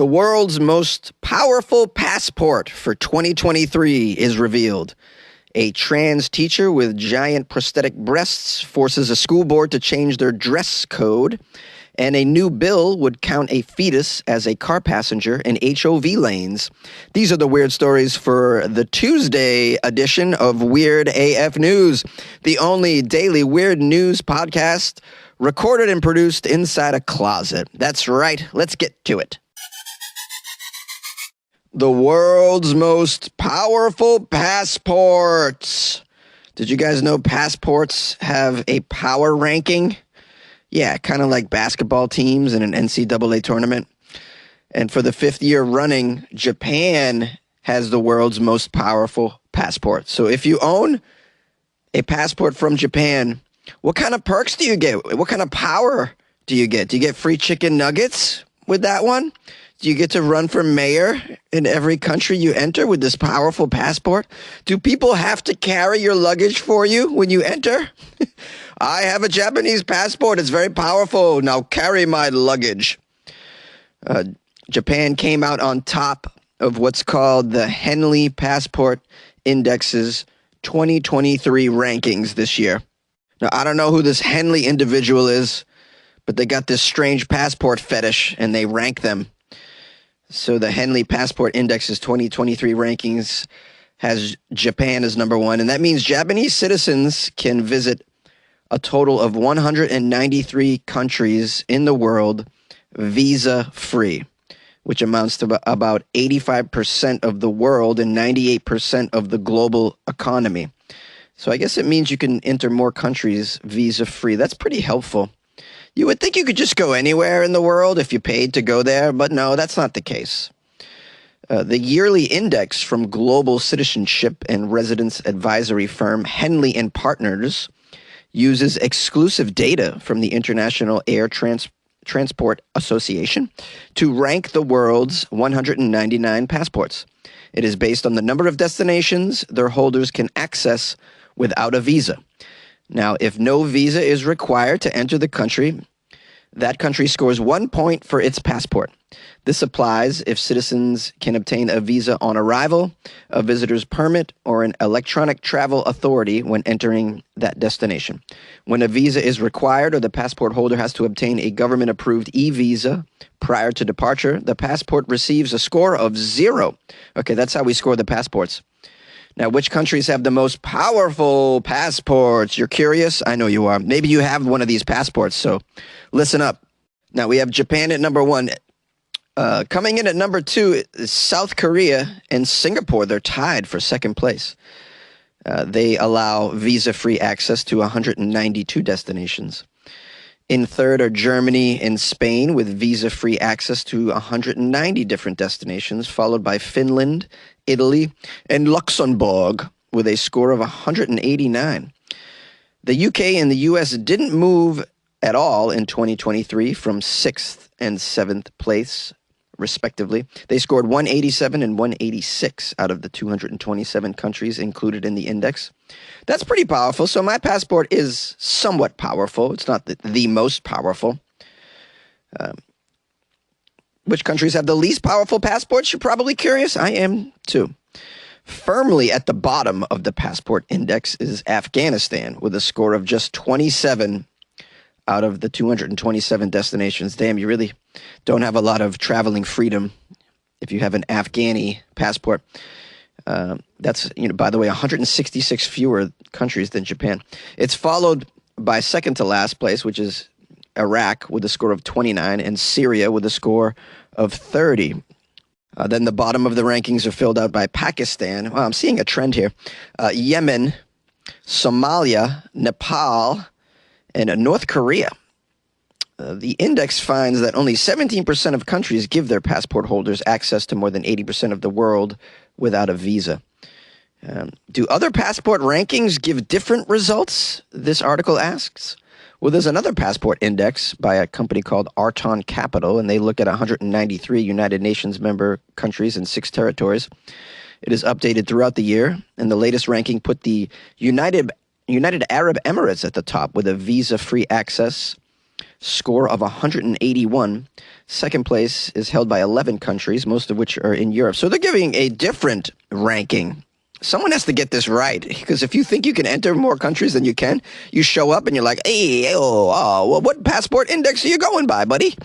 The world's most powerful passport for 2023 is revealed. A trans teacher with giant prosthetic breasts forces a school board to change their dress code, and a new bill would count a fetus as a car passenger in HOV lanes. These are the weird stories for the Tuesday edition of Weird AF News, the only daily weird news podcast recorded and produced inside a closet. That's right, let's get to it. The world's most powerful passports. Did you guys know passports have a power ranking? Yeah, kind of like basketball teams in an NCAA tournament. And for the fifth year running, Japan has the world's most powerful passport. So if you own a passport from Japan, what kind of perks do you get? What kind of power do you get? Do you get free chicken nuggets with that one? Do you get to run for mayor in every country you enter with this powerful passport? Do people have to carry your luggage for you when you enter? I have a Japanese passport. It's very powerful. Now carry my luggage. Japan came out on top of what's called the Henley Passport Index's 2023 rankings this year. Now, I don't know who this Henley individual is, but they got this strange passport fetish and they rank them. So the Henley Passport Index's 2023 rankings has Japan as number one, and that means Japanese citizens can visit a total of 193 countries in the world visa-free, which amounts to about 85% of the world and 98% of the global economy. So I guess it means you can enter more countries visa-free. That's pretty helpful. You would think you could just go anywhere in the world if you paid to go there, but no, that's not the case. The yearly index from global citizenship and residence advisory firm Henley and Partners uses exclusive data from the International Air Transport Association to rank the world's 199 passports. It is based on the number of destinations their holders can access without a visa. Now, if no visa is required to enter the country, that country scores 1 point for its passport. This applies if citizens can obtain a visa on arrival, a visitor's permit, or an electronic travel authority when entering that destination. When a visa is required or the passport holder has to obtain a government-approved e-visa prior to departure, the passport receives a score of 0. Okay, that's how we score the passports. Now, which countries have the most powerful passports? You're curious? I know you are. Maybe you have one of these passports, so listen up. Now, we have Japan at number one. Coming in at number two is South Korea and Singapore. They're tied for second place. They allow visa-free access to 192 destinations. In third are Germany and Spain with visa-free access to 190 different destinations, followed by Finland, Italy, and Luxembourg with a score of 189. The UK and the US didn't move at all in 2023 from 6th and 7th place, respectively. They scored 187 and 186 out of the 227 countries included in the index. That's pretty powerful. So my passport is somewhat powerful. It's not the most powerful. Which countries have the least powerful passports? You're probably curious. I am too. Firmly at the bottom of the passport index is Afghanistan with a score of just 27 out of the 227 destinations. Damn, you really don't have a lot of traveling freedom if you have an Afghani passport. That's, by the way, 166 fewer countries than Japan. It's followed by second to last place, which is Iraq with a score of 29 and Syria with a score of 30. Then the bottom of the rankings are filled out by Pakistan. Well, I'm seeing a trend here. Yemen, Somalia, Nepal, and North Korea. The index finds that only 17% of countries give their passport holders access to more than 80% of the world without a visa. Do other passport rankings give different results? This article asks. Well, there's another passport index by a company called Arton Capital, and they look at 193 United Nations member countries and 6 territories. It is updated throughout the year, and the latest ranking put the United Arab Emirates at the top with a visa-free access score of 181. Second place is held by 11 countries, most of which are in Europe. So they're giving a different ranking. Someone has to get this right, because if you think you can enter more countries than you can, you show up and you're like, hey, well, what passport index are you going by, buddy?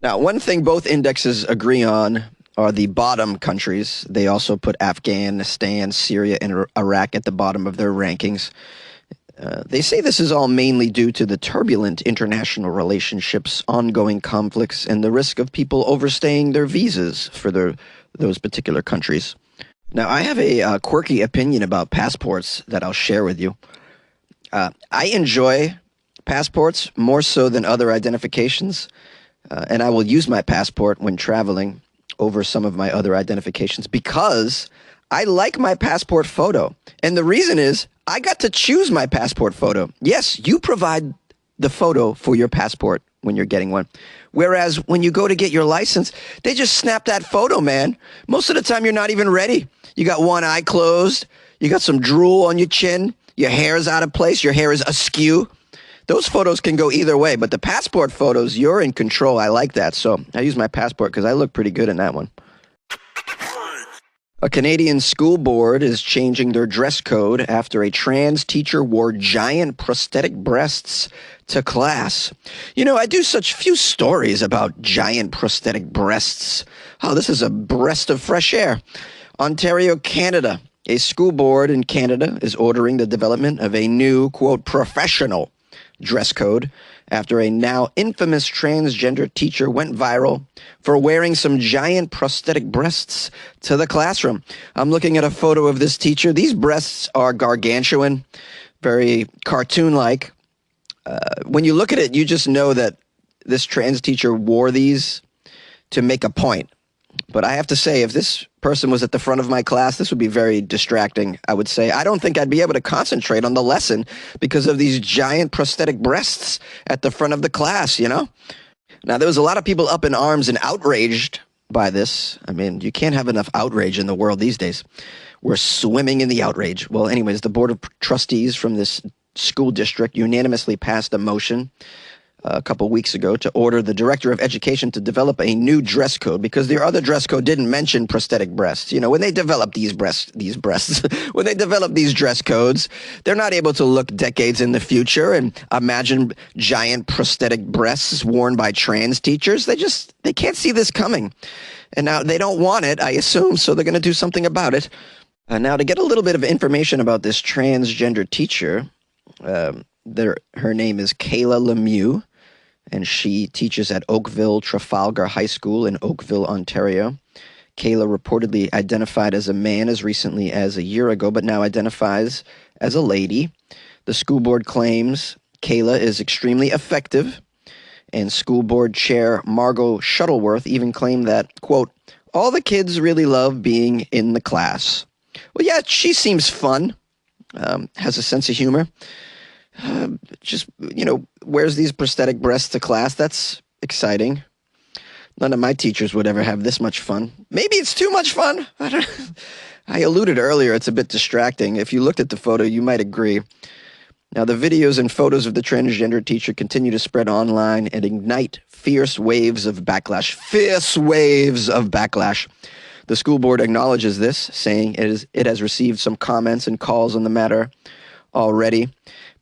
Now, one thing both indexes agree on are the bottom countries. They also put Afghanistan, Syria, and Iraq at the bottom of their rankings. They say this is all mainly due to the turbulent international relationships, ongoing conflicts, and the risk of people overstaying their visas for those particular countries. Now, I have a quirky opinion about passports that I'll share with you. I enjoy passports more so than other identifications, and I will use my passport when traveling over some of my other identifications because I like my passport photo. And the reason is I got to choose my passport photo. Yes, you provide the photo for your passport when you're getting one. Whereas when you go to get your license, they just snap that photo, man. Most of the time, you're not even ready. You got one eye closed. You got some drool on your chin. Your hair is out of place. Your hair is askew. Those photos can go either way, but the passport photos, you're in control. I like that. So I use my passport because I look pretty good in that one. A Canadian school board is changing their dress code after a trans teacher wore giant prosthetic breasts to class. You know, I do such few stories about giant prosthetic breasts. Oh, this is a breath of fresh air. Ontario, Canada. A school board in Canada is ordering the development of a new, quote, professional dress code after a now infamous transgender teacher went viral for wearing some giant prosthetic breasts to the classroom. I'm looking at a photo of this teacher. These breasts are gargantuan, very cartoon-like. When you look at it, you just know that this trans teacher wore these to make a point. But I have to say, if this person was at the front of my class, this would be very distracting, I would say. I don't think I'd be able to concentrate on the lesson because of these giant prosthetic breasts at the front of the class, you know? Now, there was a lot of people up in arms and outraged by this. I mean, you can't have enough outrage in the world these days. We're swimming in the outrage. Well, anyways, the Board of Trustees from this school district unanimously passed a motion a couple weeks ago to order the Director of Education to develop a new dress code because their other dress code didn't mention prosthetic breasts. You know, when they develop these breasts, when they develop these dress codes, they're not able to look decades in the future and imagine giant prosthetic breasts worn by trans teachers. They can't see this coming. And now they don't want it, I assume, so they're going to do something about it. Now, to get a little bit of information about this transgender teacher, her name is Kayla Lemieux, and she teaches at Oakville Trafalgar High School in Oakville, Ontario. Kayla reportedly identified as a man as recently as a year ago, but now identifies as a lady. The school board claims Kayla is extremely effective, and school board chair Margot Shuttleworth even claimed that, quote, all the kids really love being in the class. Well, yeah, she seems fun, has a sense of humor. Just, you know, wears these prosthetic breasts to class. That's exciting. None of my teachers would ever have this much fun. Maybe it's too much fun. I alluded earlier, it's a bit distracting. If you looked at the photo, you might agree. Now, the videos and photos of the transgender teacher continue to spread online and ignite fierce waves of backlash. Fierce waves of backlash. The school board acknowledges this, saying it has received some comments and calls on the matter already.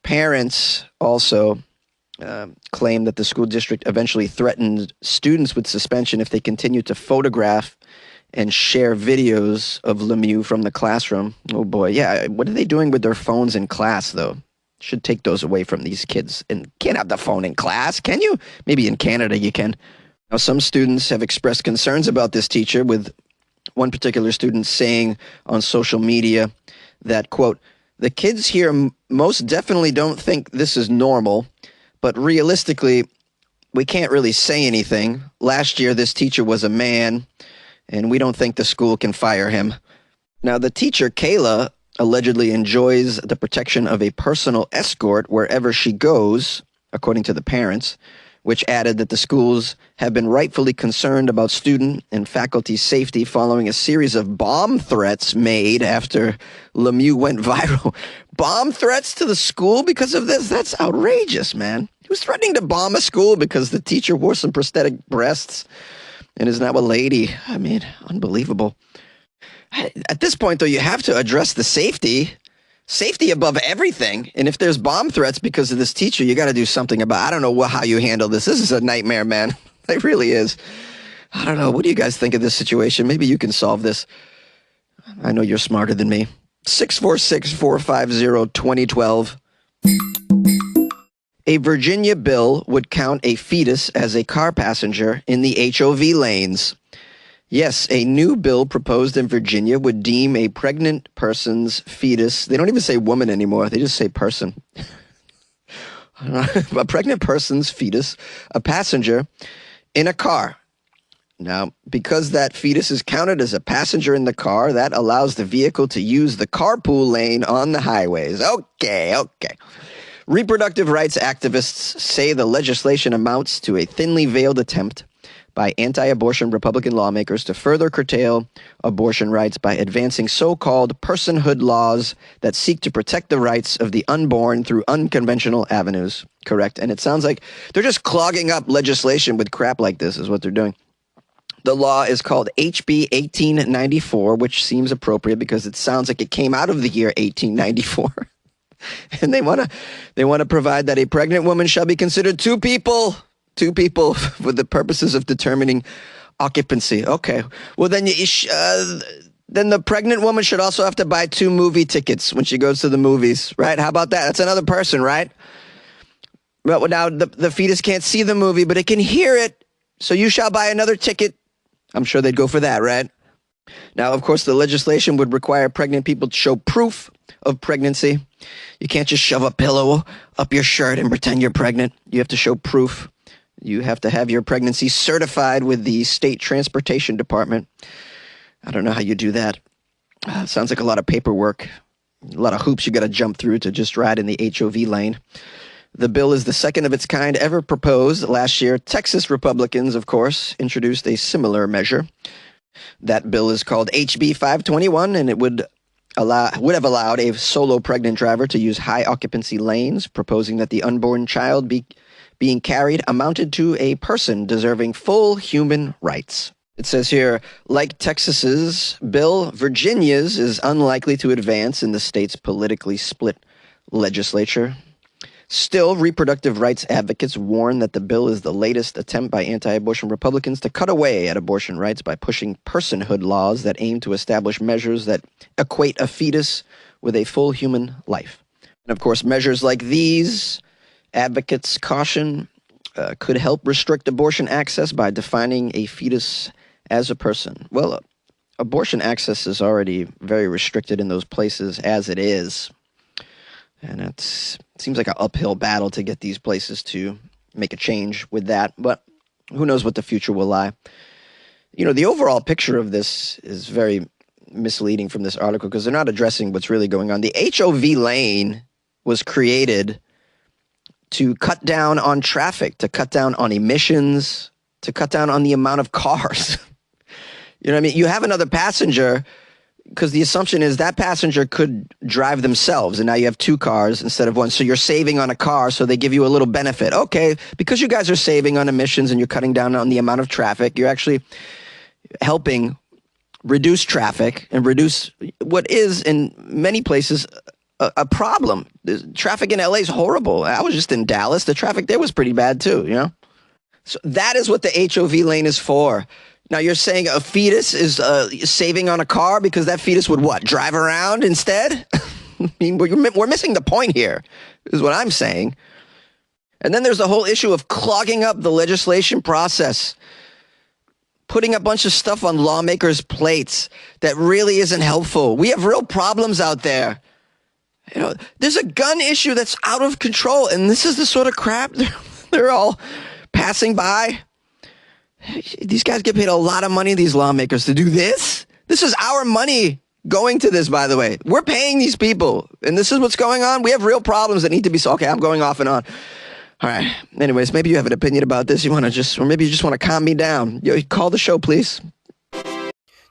Parents also claim that the school district eventually threatened students with suspension if they continue to photograph and share videos of Lemieux from the classroom. Oh boy, yeah. What are they doing with their phones in class, though? Should take those away from these kids. And can't have the phone in class, can you? Maybe in Canada you can. Now, some students have expressed concerns about this teacher, with one particular student saying on social media that, quote, the kids here most definitely don't think this is normal, but realistically, we can't really say anything. Last year, this teacher was a man, and we don't think the school can fire him. Now, the teacher, Kayla, allegedly enjoys the protection of a personal escort wherever she goes, according to the parents, which added that the schools have been rightfully concerned about student and faculty safety following a series of bomb threats made after Lemieux went viral. bomb threats to the school because of this? That's outrageous, man. He was threatening to bomb a school because the teacher wore some prosthetic breasts and is now a lady. I mean, unbelievable. At this point, though, you have to address the safety above everything. And if there's bomb threats because of this teacher, you got to do something about it. I don't know how you handle this. This is a nightmare, man. It really is. I don't know. What do you guys think of this situation? Maybe you can solve this. I know you're smarter than me. 646-450-2012. A Virginia bill would count a fetus as a car passenger in the HOV lanes. Yes, a new bill proposed in Virginia would deem a pregnant person's fetus, they don't even say woman anymore, they just say person. A pregnant person's fetus, a passenger in a car. Now, because that fetus is counted as a passenger in the car, that allows the vehicle to use the carpool lane on the highways. Okay. Reproductive rights activists say the legislation amounts to a thinly veiled attempt by anti-abortion Republican lawmakers to further curtail abortion rights by advancing so-called personhood laws that seek to protect the rights of the unborn through unconventional avenues. Correct. And it sounds like they're just clogging up legislation with crap like this is what they're doing. The law is called HB 1894, which seems appropriate because it sounds like it came out of the year 1894. And they want to provide that a pregnant woman shall be considered two people for the purposes of determining occupancy. Okay. Well, then then the pregnant woman should also have to buy 2 movie tickets when she goes to the movies, right? How about that? That's another person, right? Well, now the fetus can't see the movie, but it can hear it. So you shall buy another ticket. I'm sure they'd go for that, right? Now, of course, the legislation would require pregnant people to show proof of pregnancy. You can't just shove a pillow up your shirt and pretend you're pregnant. You have to show proof. You have to have your pregnancy certified with the state transportation department. I don't know how you do that. Sounds like a lot of paperwork, a lot of hoops you got to jump through to just ride in the HOV lane. The bill is the second of its kind ever proposed. Last year, Texas Republicans, of course, introduced a similar measure. That bill is called HB 521, and it would have allowed a solo pregnant driver to use high occupancy lanes, proposing that the unborn child being carried amounted to a person deserving full human rights. It says here, like Texas's bill, Virginia's is unlikely to advance in the state's politically split legislature. Still, reproductive rights advocates warn that the bill is the latest attempt by anti-abortion Republicans to cut away at abortion rights by pushing personhood laws that aim to establish measures that equate a fetus with a full human life. And of course, measures like these, advocates caution, could help restrict abortion access by defining a fetus as a person. Well, abortion access is already very restricted in those places as it is. And it seems like an uphill battle to get these places to make a change with that. But who knows what the future will lie. You know, the overall picture of this is very misleading from this article because they're not addressing what's really going on. The HOV lane was created to cut down on traffic, to cut down on emissions, to cut down on the amount of cars. You know what I mean? You have another passenger because the assumption is that passenger could drive themselves, and now you have 2 cars instead of 1. So you're saving on a car, so they give you a little benefit. Okay, because you guys are saving on emissions and you're cutting down on the amount of traffic, you're actually helping reduce traffic and reduce what is, in many places, a problem. The traffic in LA is horrible. I was just in Dallas. The traffic there was pretty bad too, you know? So that is what the HOV lane is for. Now, you're saying a fetus is saving on a car because that fetus would what? Drive around instead? I mean, we're missing the point here, is what I'm saying. And then there's the whole issue of clogging up the legislation process, putting a bunch of stuff on lawmakers' plates that really isn't helpful. We have real problems out there. You know, there's a gun issue that's out of control, and this is the sort of crap they're all passing by. These guys get paid a lot of money, these lawmakers, to do this. This is our money going to this, by the way. We're paying these people, and this is what's going on. We have real problems that need to be solved. Okay, I'm going off and on. All right. Anyways, maybe you have an opinion about this. Or maybe you just want to calm me down. Call the show, please.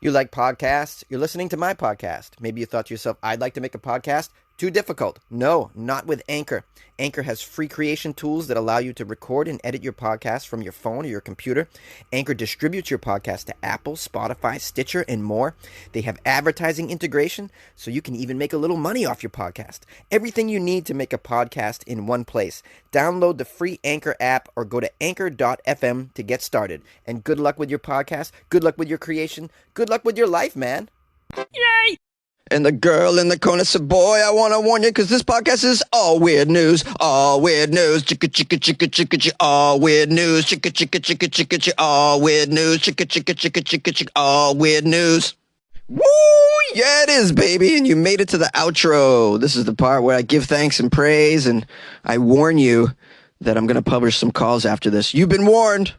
You like podcasts? You're listening to my podcast. Maybe you thought to yourself, I'd like to make a podcast. Too difficult? No, not with Anchor. Anchor has free creation tools that allow you to record and edit your podcast from your phone or your computer. Anchor distributes your podcast to Apple, Spotify, Stitcher, and more. They have advertising integration, so you can even make a little money off your podcast. Everything you need to make a podcast in one place. Download the free Anchor app or go to anchor.fm to get started. And good luck with your podcast, good luck with your creation, good luck with your life, man. Yay! And the girl in the corner said, boy, I want to warn you because this podcast is all weird news. All weird news. Chicka, chicka, chicka, chicka, chicka. All weird news. Chicka, chicka, chicka, chicka, chicka. All weird news. Chicka, chicka, chicka, chicka, chicka. All weird news. Woo! Yeah, it is, baby. And you made it to the outro. This is the part where I give thanks and praise, and I warn you that I'm going to publish some calls after this. You've been warned.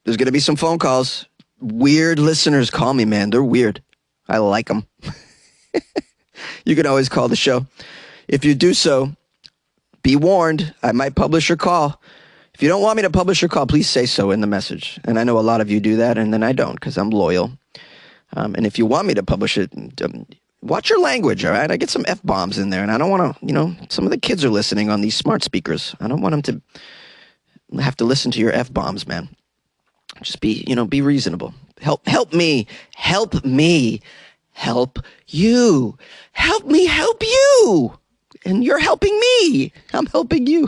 There's going to be some phone calls. Weird listeners call me, man. They're weird. I like them. You can always call the show. If you do so, be warned, I might publish your call. If you don't want me to publish your call, please say so in the message. And I know a lot of you do that, and then I don't because I'm loyal. And if you want me to publish it, watch your language, all right? I get some F-bombs in there, and I don't want to, some of the kids are listening on these smart speakers. I don't want them to have to listen to your F-bombs, man. Just be reasonable. Help me. Help me. Help you. Help me help you. And you're helping me. I'm helping you.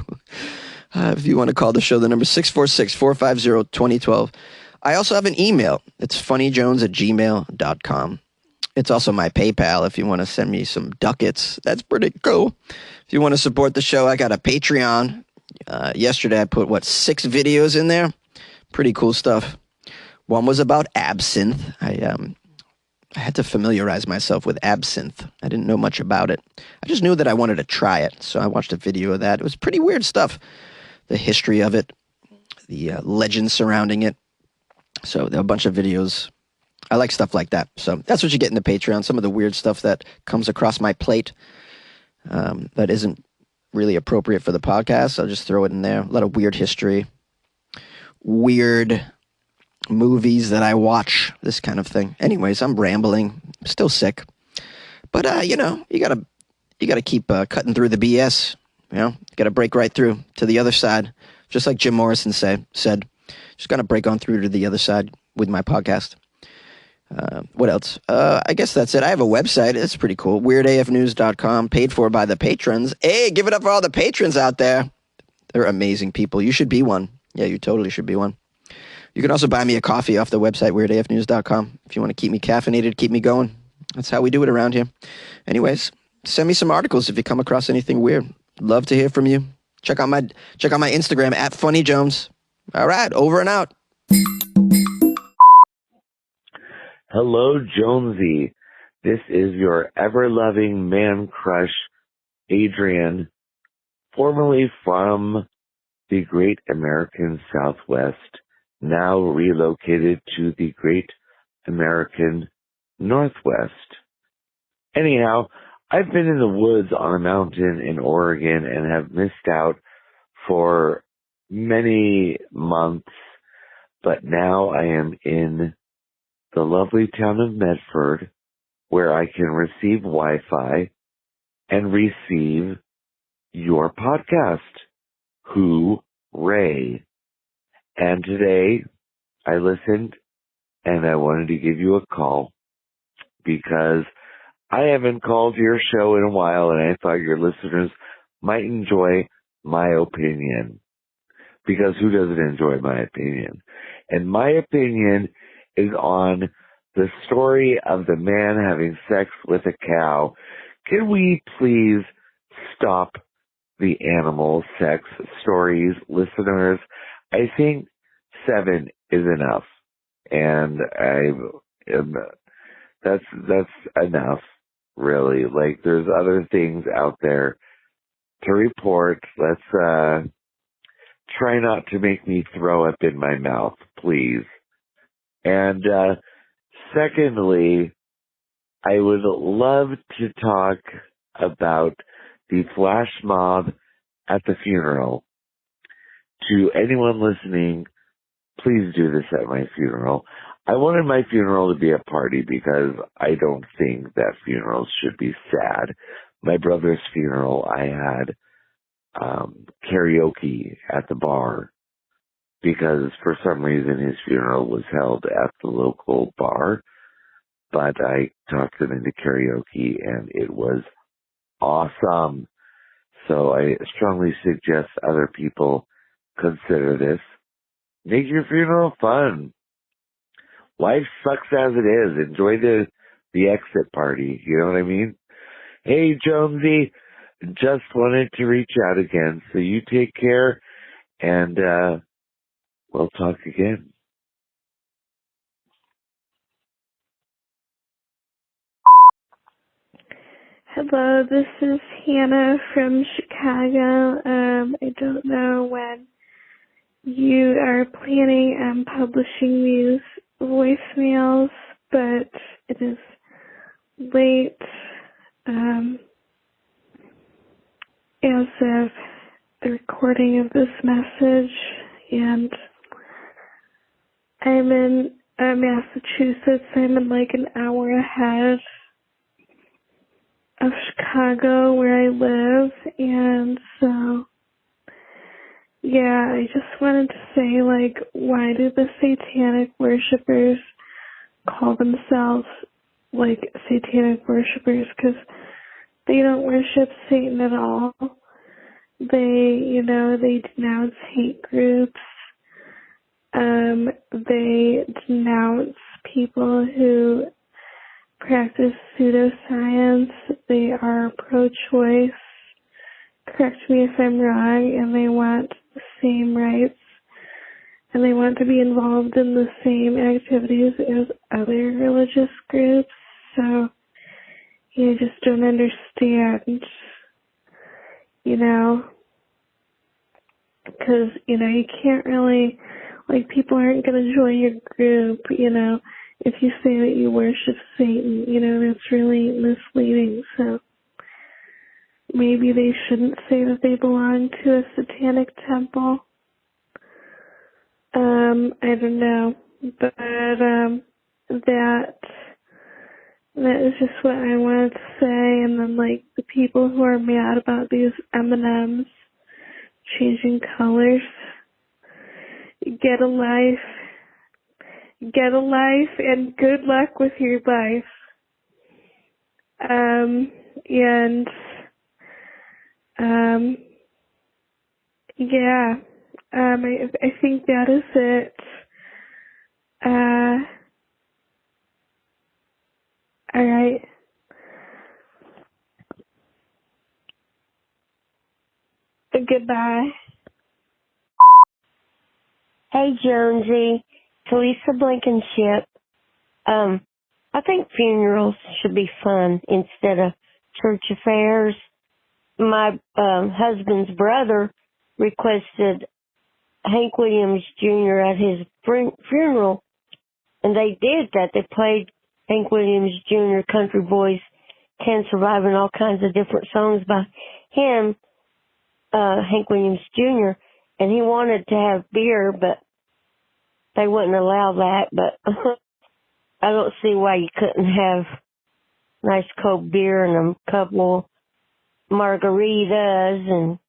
If you want to call the show, the number is 646-450-2012. I also have an email. It's funnyjones@gmail.com. It's also my PayPal if you want to send me some ducats. That's pretty cool. If you want to support the show, I got a Patreon. Yesterday I put, 6 videos in there? Pretty cool stuff. One was about absinthe. I had to familiarize myself with absinthe. I didn't know much about it. I just knew that I wanted to try it, so I watched a video of that. It was pretty weird stuff. The history of it, the legends surrounding it. So there are a bunch of videos. I like stuff like that. So that's what you get in the Patreon, some of the weird stuff that comes across my plate that isn't really appropriate for the podcast. I'll just throw it in there. A lot of weird history, weird movies that I watch, this kind of thing. Anyways, I'm rambling. I'm still sick. But, you gotta keep cutting through the BS. You gotta break right through to the other side. Just like Jim Morrison said, just gotta break on through to the other side with my podcast. What else? I guess that's it. I have a website. It's pretty cool. WeirdAFnews.com, paid for by the patrons. Hey, give it up for all the patrons out there. They're amazing people. You should be one. Yeah, you totally should be one. You can also buy me a coffee off the website, WeirdAFnews.com, if you want to keep me caffeinated, keep me going. That's how we do it around here. Anyways, send me some articles if you come across anything weird. Love to hear from you. Check out my Instagram at FunnyJones. All right, over and out. Hello, Jonesy. This is your ever-loving man crush, Adrian, formerly from the great American Southwest, now relocated to the great American Northwest. Anyhow, I've been in the woods on a mountain in Oregon and have missed out for many months, but now I am in the lovely town of Medford, where I can receive Wi-Fi and receive your podcast. Hooray! And today I listened and I wanted to give you a call because I haven't called your show in a while and I thought your listeners might enjoy my opinion. Because who doesn't enjoy my opinion? And my opinion is on the story of the man having sex with a cow. Can we please stop the animal sex stories, listeners? I think 7 is enough. And that's enough, really. Like, there's other things out there to report. Let's try not to make me throw up in my mouth, please. And secondly, I would love to talk about the flash mob at the funeral. To anyone listening, please do this at my funeral. I wanted my funeral to be a party because I don't think that funerals should be sad. my brother's funeral, I had karaoke at the bar because for some reason his funeral was held at the local bar, but I talked him into karaoke and it was awesome. So I strongly suggest other people consider this. Make your funeral fun. Life sucks as it is. Enjoy the exit party. You know what I mean? Hey, Jonesy, just wanted to reach out again. So you take care, and we'll talk again. Hello, this is Hannah from Chicago. I don't know when you are planning on publishing these voicemails, but it is late as of the recording of this message, and I'm in Massachusetts. I'm in like an hour ahead of Chicago where I live, and so yeah, I just wanted to say, like, why do the satanic worshipers call themselves like satanic worshipers? Because they don't worship Satan at all. They denounce hate groups. They denounce people who practice pseudoscience. They are pro-choice. Correct me if I'm wrong, and they want the same rights, and they want to be involved in the same activities as other religious groups. So you just don't understand, because, you can't really, like, people aren't going to join your group, if you say that you worship Satan, that's really misleading. So maybe they shouldn't say that they belong to a satanic temple. I don't know, but that is just what I wanted to say. And then, like, the people who are mad about these M&Ms changing colors, get a life, and good luck with your life. Yeah, I think that is it. All right. Goodbye. Hey, Jonesy, it's Lisa Blankenship. I think funerals should be fun instead of church affairs. My husband's brother requested Hank Williams Jr. at his funeral, and they did that. They played Hank Williams Jr., Country Boys Can Survive, and all kinds of different songs by him, Hank Williams Jr., and he wanted to have beer, but they wouldn't allow that. But I don't see why you couldn't have nice cold beer and a couple margaritas and,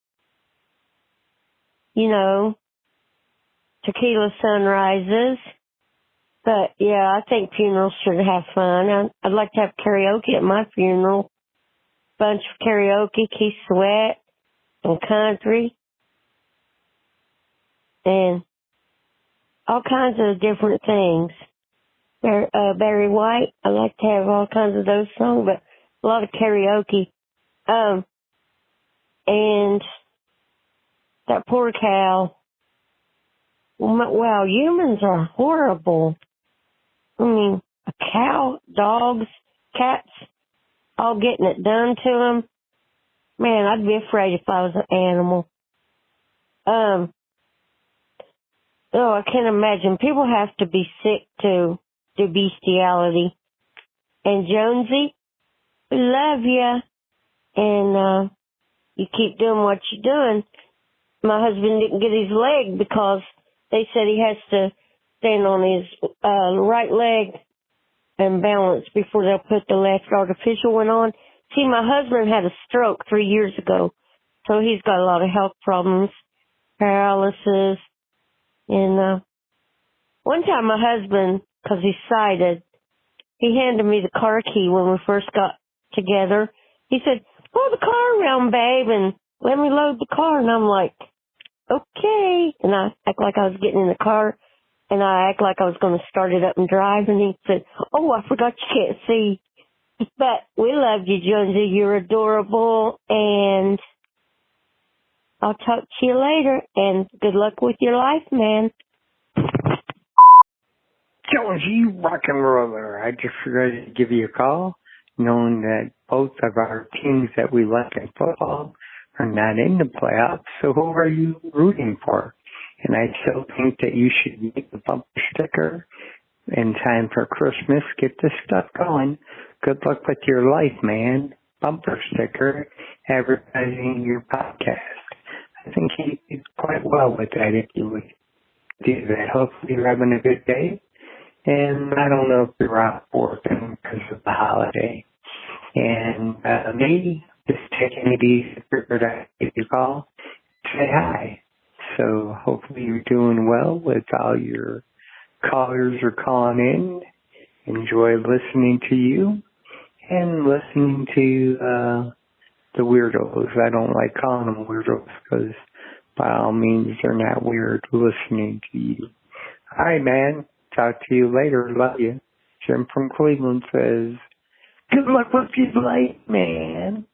tequila sunrises. But, yeah, I think funerals should have fun. I'd like to have karaoke at my funeral. Bunch of karaoke, Keith Sweat, and country, and all kinds of different things. Barry White, I like to have all kinds of those songs, but a lot of karaoke. And that poor cow. Wow, humans are horrible. I mean, a cow, dogs, cats, all getting it done to them. Man, I'd be afraid if I was an animal. I can't imagine. People have to be sick to do bestiality. And Jonesy, we love you. And you keep doing what you're doing. My husband didn't get his leg because they said he has to stand on his right leg and balance before they'll put the left artificial one on. See, my husband had a stroke 3 years ago, so he's got a lot of health problems, paralysis. And one time my husband, because he's sighted, he handed me the car key when we first got together. He said, pull the car around, babe, and let me load the car. And I'm like, okay. And I act like I was getting in the car, and I act like I was going to start it up and drive. And he said, oh, I forgot you can't see. But we love you, Jonesy. You're adorable, and I'll talk to you later, and good luck with your life, man. Jonesy, rock and roller. I just forgot to give you a call, knowing that both of our teams that we like in football are not in the playoffs. So who are you rooting for? And I still think that you should make a bumper sticker in time for Christmas. Get this stuff going. Good luck with your life, man. Bumper sticker advertising your podcast. I think you did quite well with that if you would do that. Hopefully you're having a good day. And I don't know if you're out working because of the holiday. And maybe just taking it easy, figured out if you call, say hi. So hopefully you're doing well with all your callers are calling in. Enjoy listening to you and listening to the weirdos. I don't like calling them weirdos because by all means they're not weird listening to you. All right, man. Talk to you later. Love you. Jim from Cleveland says, good luck with your life, man.